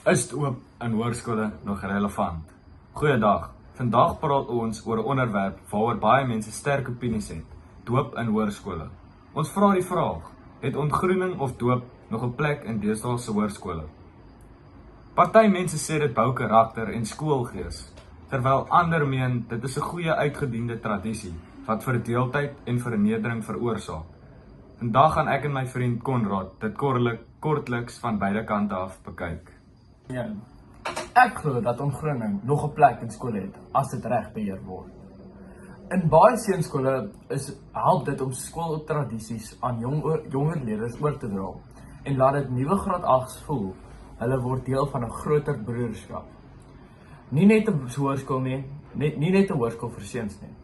Is doop in hoërskole nog relevant? Goeiedag, vandag praat ons oor 'n onderwerp waaroor baie mense sterk opinies het, doop in hoërskole. Ons vra die vraag, het ontgroening of doop nog 'n plek in deesdae se hoërskole? Party mense sê dit bou karakter en skoolgees, terwyl ander meen dit is 'n goeie uitgediende tradisie wat verdeeldheid en vernedering veroorsaak. Vandag gaan ek en my vriend Konrad dit kortliks van beide kante af bekyk. Ja. Ek glo dat ontgroening nog 'n plek in skole het as dit reg beheer word. In baie seunskole help dit om skooltradisies aan jonger leerders oor te dra en laat dit nuwe graad 8's voel hulle word deel van 'n groter broederskap. Nie net 'n hoërskool nie, nie net 'n hoërskool vir seuns nie.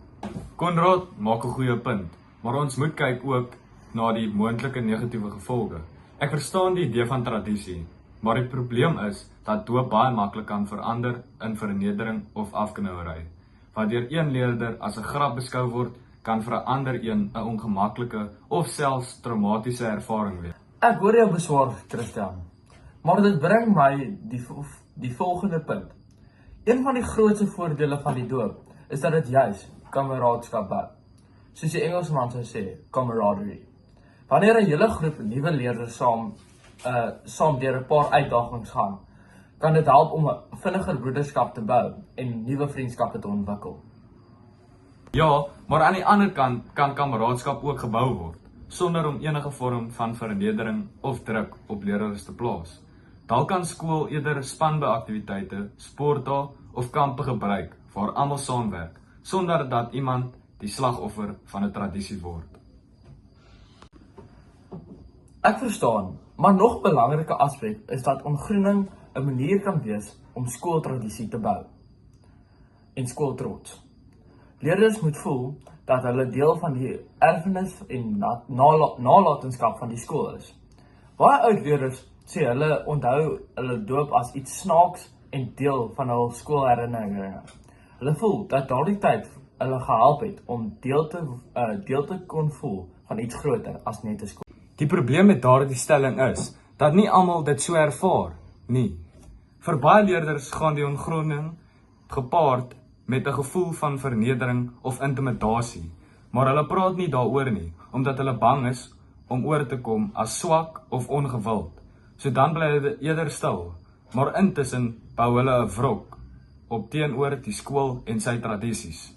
Konrad maak 'n goeie punt, maar ons moet kyk ook na die moontlike negatiewe gevolge. Ek verstaan die idee van tradisie, maar die probleem is dat doop baie maklik kan verander in vernedering of afknouery. Wat deur een leerder as 'n grap beskou word, kan vir 'n ander 'n ongemaklike of selfs traumatiese ervaring wees. Ek hoor jou beswaar, Christian, maar dit bring my die volgende punt. Een van die grootste voordele van die doop is dat dit juis kameraadskap bou. Soos die Engelsman sou sê, camaraderie. Wanneer 'n hele groep nuwe leerders saam deur 'n paar uitdagings gaan, kan dit help om 'n vinniger broederskap te bou en nuwe vriendskappe te ontwikkel. Ja, maar aan die ander kant kan kameraadskap ook gebou word, sonder om enige vorm van vernedering of druk op leerders te plaas. Dalk kan skool eerder spanbeaktiwiteite, sportdae of kampe gebruik waar almal saamwerk, sonder dat iemand die slagoffer van 'n tradisie word. Ek verstaan, maar nog 'n belangrike aspek is dat ontgroening 'n manier kan wees om skooltradisie te bou en skooltrots. Leerders moet voel dat hulle deel van die erfenis en nalatenskap van die skool is. Baie oud leerders sê hulle onthou hulle doop as iets snaaks en deel van hul skoolherinneringe. Hulle voel dat daardie tyd hulle gehelp het om deel te kon voel van iets groter as net 'n skool. Die probleem met daardie stelling is dat nie almal dit so ervaar nie. Vir baie leerders gaan die ontgroening gepaard met 'n gevoel van vernedering of intimidasie, maar hulle praat nie daaroor nie, omdat hulle bang is om oor te kom as swak of ongewild. So dan bly hulle eerder stil, maar intussen bou hulle 'n wrok op teenoor die skool en sy tradisies.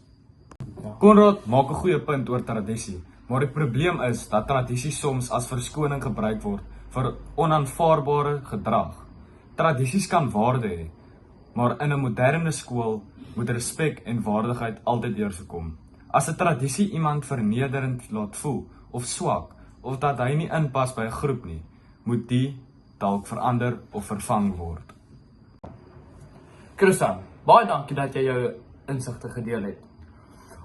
Konrad maak 'n goeie punt oor tradisie, maar die probleem is dat tradisie soms as verskoning gebruik word vir onaanvaarbare gedrag. Tradisies kan waarde hê, maar in 'n moderne skool moet respek en waardigheid altyd eerskom. As 'n tradisie iemand vernederend laat voel of swak, of dat hy nie inpas by 'n groep nie, moet die dalk verander of vervang word. Christian, baie dankie dat jy jou insigte gedeel het.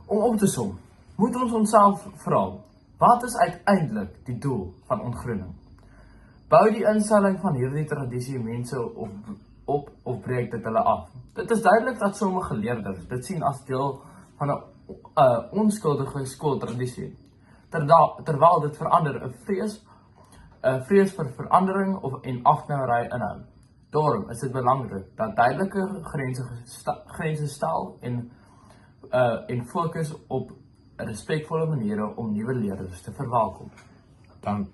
Om op te som, moet ons onsself vra, wat is uiteindelik die doel van ontgroening? Bou die instelling van hierdie tradisie mense op of breek dit hulle af? Dit is duidelik dat sommige leerders dit sien as deel van 'n onskuldige skooltradisie, terwyl dit verander 'n vrees vir verandering en afknouery inhou. Daarom is dit belangrik dat duidelike grense stel en fokus op respekvolle maniere om nuwe leerders te verwelkom. Dank.